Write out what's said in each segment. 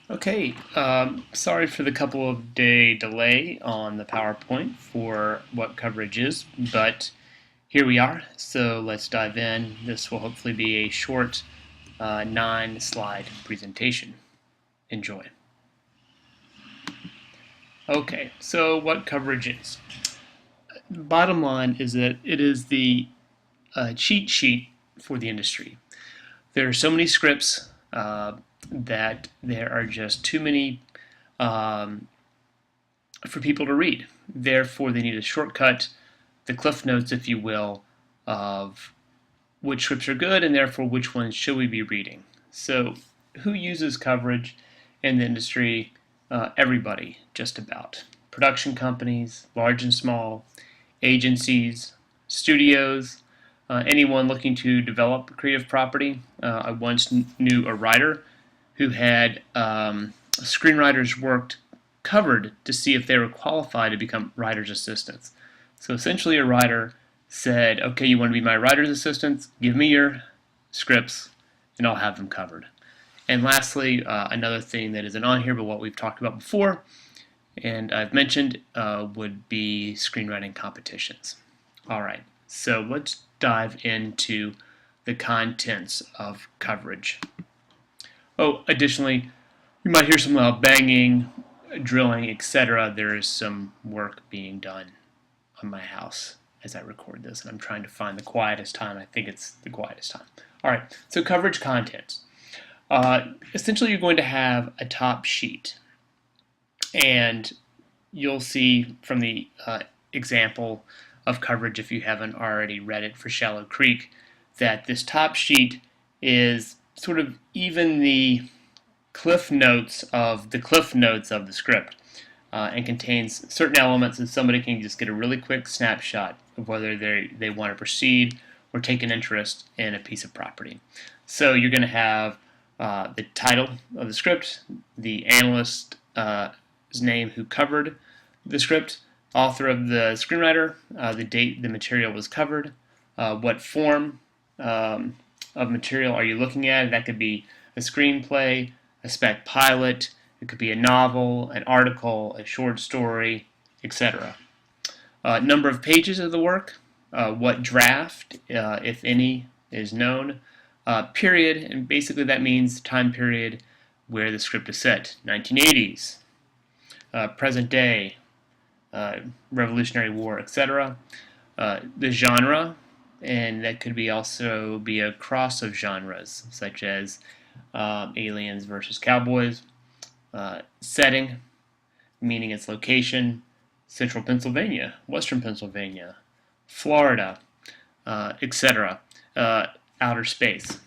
Okay, sorry for the couple of day delay on the PowerPoint for what coverage is, but here we are. So let's dive in. This will hopefully be a short 9-slide presentation. Enjoy. Okay, so what coverage is? Bottom line is that it is the cheat sheet for the industry. There are so many scripts that there are just too many um, for people to read. Therefore, they need a shortcut, the cliff notes, if you will, of which scripts are good and therefore which ones should we be reading. So, who uses coverage in the industry? Everybody, just about. Production companies, large and small, agencies, studios, anyone looking to develop creative property. I once knew a writer who had screenwriters worked covered to see if they were qualified to become writer's assistants. So essentially, a writer said, okay, you want to be my writer's assistants? Give me your scripts and I'll have them covered. And lastly, another thing that isn't on here but what we've talked about before and I've mentioned would be screenwriting competitions. All right, so let's dive into the contents of coverage. Oh, additionally, you might hear some loud banging, drilling, etc. There is some work being done on my house as I record this, and I'm trying to find the quietest time. I think it's the quietest time. All right, so coverage contents. Essentially, you're going to have a top sheet, and you'll see from the example of coverage, if you haven't already read it for Shallow Creek, that this top sheet is sort of even the cliff notes of the script and contains certain elements that somebody can just get a really quick snapshot of whether they want to proceed or take an interest in a piece of property. So you're going to have the title of the script, the analyst's name who covered the script, author of the screenwriter, the date the material was covered, what form of material are you looking at. That could be a screenplay, a spec pilot, it could be a novel, an article, a short story, etc. Number of pages of the work, what draft, if any, is known, period, and basically that means time period where the script is set, 1980s, present day, Revolutionary War, etc. The genre, and that could be also be a cross of genres, such as aliens versus cowboys. Setting, meaning its location, central Pennsylvania, western Pennsylvania, Florida, etc. Outer space.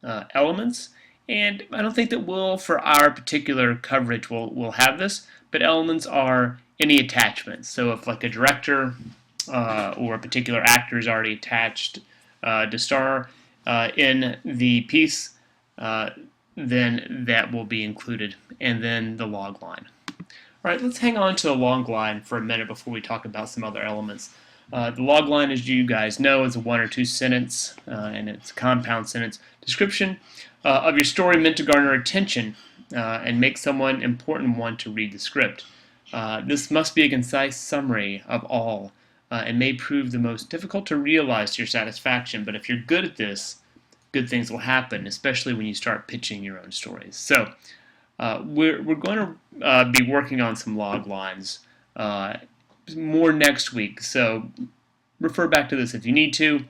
Elements, and I don't think that we'll, for our particular coverage, we'll have this, but elements are any attachments. So if like a director or a particular actor is already attached to star in the piece, then that will be included. And then the log line. All right, let's hang on to the log line for a minute before we talk about some other elements. The log line, as you guys know, is a one or two sentence, and it's a compound sentence description of your story meant to garner attention and make someone important want to read the script. This must be a concise summary of all and may prove the most difficult to realize to your satisfaction, but if you're good at this, good things will happen, especially when you start pitching your own stories. So we're going to be working on some log lines more next week, so refer back to this if you need to.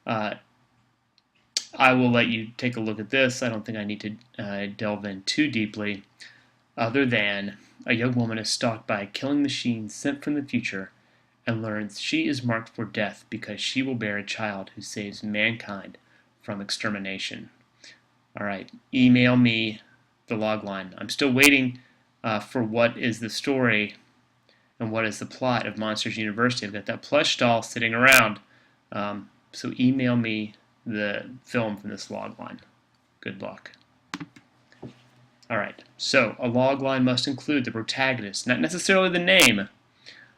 I will let you take a look at this. I don't think I need to delve in too deeply, other than a young woman is stalked by a killing machine sent from the future and learns she is marked for death because she will bear a child who saves mankind from extermination. All right, email me the log line. I'm still waiting for what is the story and what is the plot of Monsters University. I've got that plush doll sitting around. So email me the film from this log line. Good luck. All right, so a log line must include the protagonist, not necessarily the name,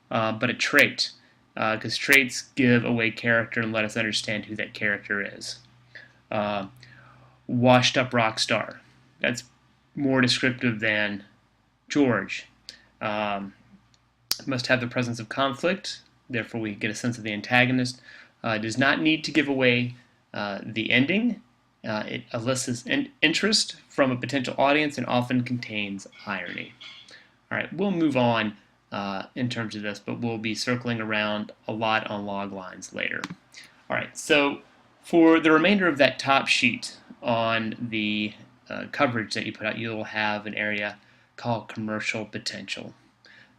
but a trait, because traits give away character and let us understand who that character is. Washed up rock star. That's more descriptive than George. Must have the presence of conflict, therefore we get a sense of the antagonist. Does not need to give away the ending. It elicits interest from a potential audience and often contains irony. All right, we'll move on in terms of this, but we'll be circling around a lot on log lines later. All right, so for the remainder of that top sheet on the coverage that you put out, you'll have an area called commercial potential.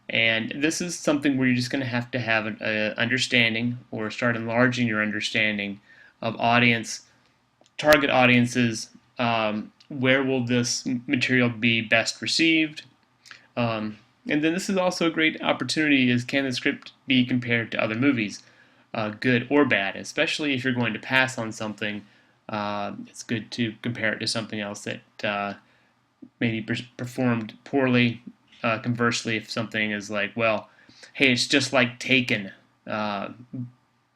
And this is something where you're just going to have an understanding or start enlarging your understanding of audience, target audiences, where will this material be best received. And then this is also a great opportunity is can the script be compared to other movies, good or bad, especially if you're going to pass on something. It's good to compare it to something else that maybe performed poorly. Conversely, if something is like, well, hey, it's just like Taken, but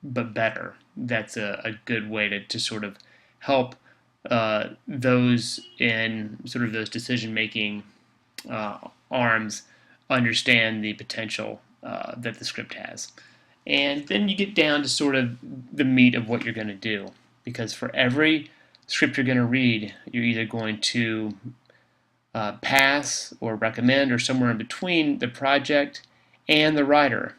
better, that's a good way to sort of help those in sort of those decision-making arms understand the potential that the script has. And then you get down to sort of the meat of what you're going to do. Because for every script you're going to read, you're either going to pass or recommend or somewhere in between the project and the writer.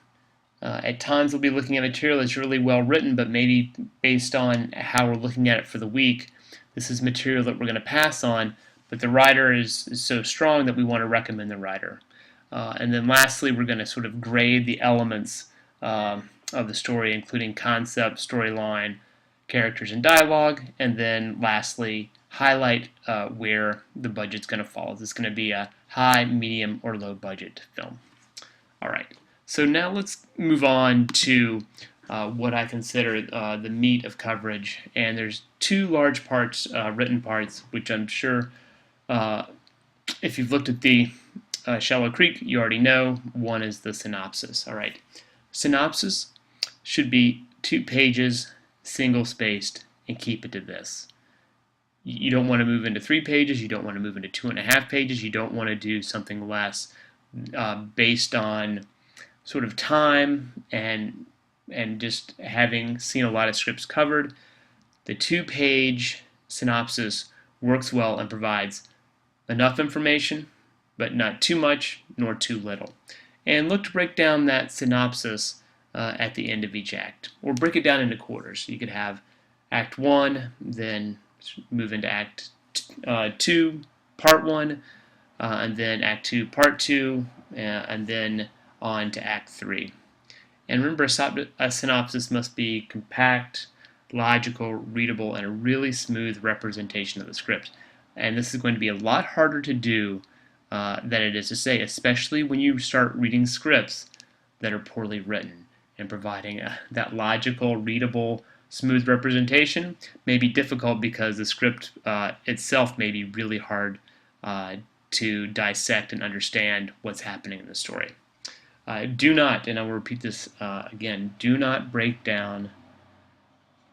At times we'll be looking at material that's really well written, but maybe based on how we're looking at it for the week, this is material that we're going to pass on, but the writer is so strong that we want to recommend the writer. And then lastly, we're going to sort of grade the elements of the story, including concept, storyline, characters, and dialogue, and then lastly, highlight where the budget's going to fall. Is this going to be a high, medium, or low budget film? All right, so now let's move on to what I consider the meat of coverage, and there's two large parts, written parts, which I'm sure if you've looked at the Shallow Creek, you already know. One is the synopsis. All right, synopsis should be 2 pages, single-spaced, and keep it to this. You don't want to move into 3 pages. You don't want to move into 2.5 pages. You don't want to do something less based on sort of time and just having seen a lot of scripts covered. The 2-page synopsis works well and provides enough information, but not too much nor too little. And look to break down that synopsis at the end of each act, or break it down into quarters. You could have Act 1, then move into Act 2, Part 1, and then Act 2, Part 2, and then on to Act 3. And remember, a synopsis must be compact, logical, readable, and a really smooth representation of the script. And this is going to be a lot harder to do than it is to say, especially when you start reading scripts that are poorly written. And providing that logical, readable, smooth representation may be difficult because the script itself may be really hard to dissect and understand what's happening in the story. Do not, and I will repeat this again, do not break down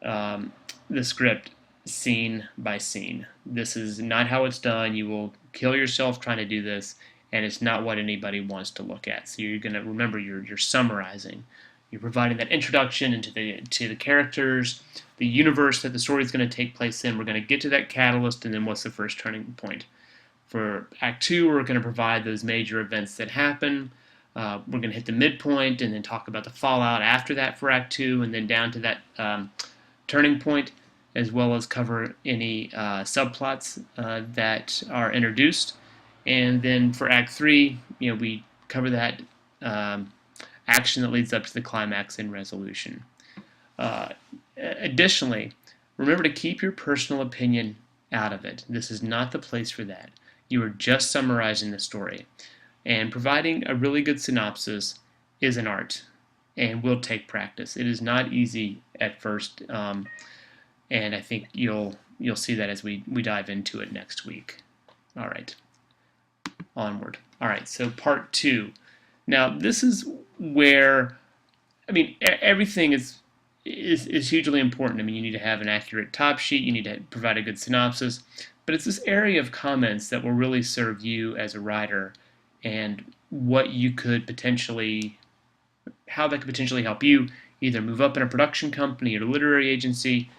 the script scene by scene. This is not how it's done. You will kill yourself trying to do this, and it's not what anybody wants to look at. So you're going to remember you're summarizing. You're providing that introduction into the characters, the universe that the story is going to take place in. We're going to get to that catalyst, and then what's the first turning point. For Act 2, we're going to provide those major events that happen. We're going to hit the midpoint and then talk about the fallout after that for Act 2, and then down to that turning point, as well as cover any subplots that are introduced. And then for Act 3, we cover that action that leads up to the climax and resolution. Additionally, remember to keep your personal opinion out of it. This is not the place for that. You are just summarizing the story. And providing a really good synopsis is an art and will take practice. It is not easy at first, and I think you'll see that as we dive into it next week. All right, onward. All right, so part 2. Now, this is where, everything is is hugely important. I mean, you need to have an accurate top sheet, you need to provide a good synopsis, but it's this area of comments that will really serve you as a writer and what you could potentially, how that could potentially help you either move up in a production company or a literary agency,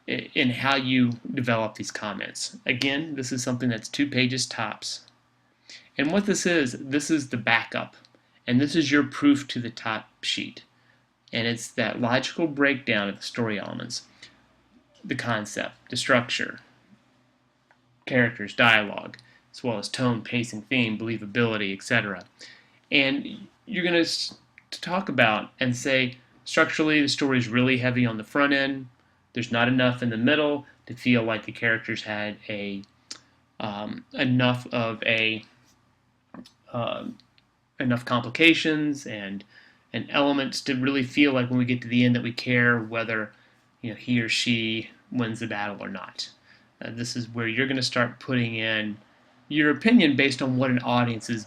in how you develop these comments. Again, this is something that's 2 pages tops. And what this is the backup. And this is your proof to the top sheet. And it's that logical breakdown of the story elements, the concept, the structure, characters, dialogue, as well as tone, pacing, theme, believability, etc. And you're going to talk about and say, structurally, the story is really heavy on the front end. There's not enough in the middle to feel like the characters had enough of enough complications and elements to really feel like when we get to the end that we care whether he or she wins the battle or not. This is where you're going to start putting in your opinion based on what an audience is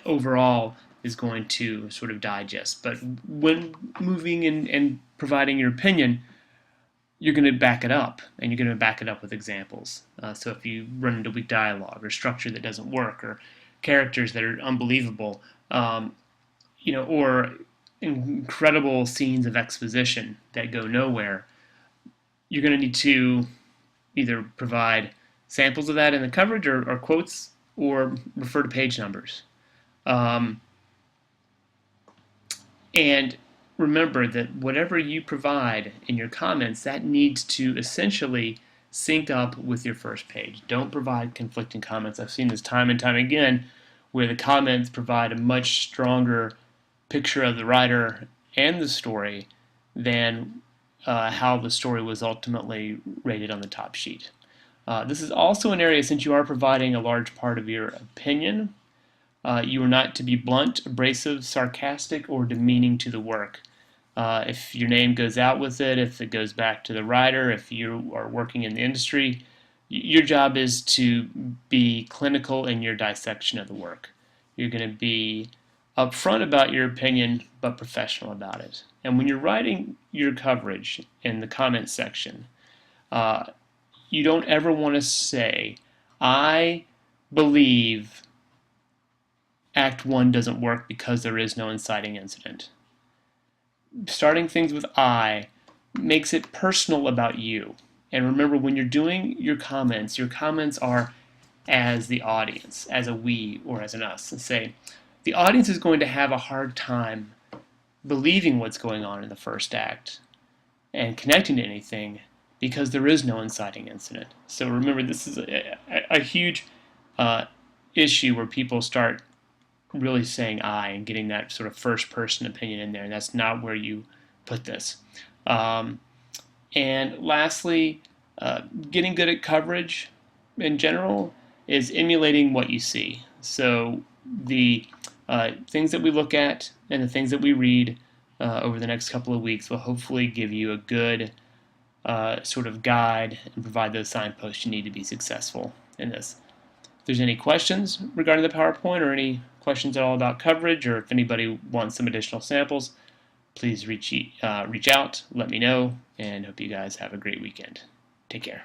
overall is going to sort of digest. But when moving and providing your opinion, you're going to back it up, and you're going to back it up with examples. So if you run into weak dialogue or structure that doesn't work or characters that are unbelievable, or incredible scenes of exposition that go nowhere, you're going to need to either provide samples of that in the coverage or quotes or refer to page numbers. And remember that whatever you provide in your comments, that needs to essentially sync up with your first page. Don't provide conflicting comments. I've seen this time and time again where the comments provide a much stronger picture of the writer and the story than how the story was ultimately rated on the top sheet. This is also an area, since you are providing a large part of your opinion, you are not to be blunt, abrasive, sarcastic, or demeaning to the work. If your name goes out with it, if it goes back to the writer, if you are working in the industry, your job is to be clinical in your dissection of the work. You're going to be upfront about your opinion, but professional about it. And when you're writing your coverage in the comments section, you don't ever want to say, I believe Act 1 doesn't work because there is no inciting incident. Starting things with I makes it personal about you. And remember, when you're doing your comments are as the audience, as a we or as an us. And say, the audience is going to have a hard time believing what's going on in the first act and connecting to anything because there is no inciting incident. So remember, this is a huge issue where people start really saying I and getting that sort of first person opinion in there, and that's not where you put this. And lastly, getting good at coverage in general is emulating what you see. So the things that we look at and the things that we read over the next couple of weeks will hopefully give you a good sort of guide and provide those signposts you need to be successful in this. If there's any questions regarding the PowerPoint or any questions at all about coverage, or if anybody wants some additional samples, please reach out, let me know, and hope you guys have a great weekend. Take care.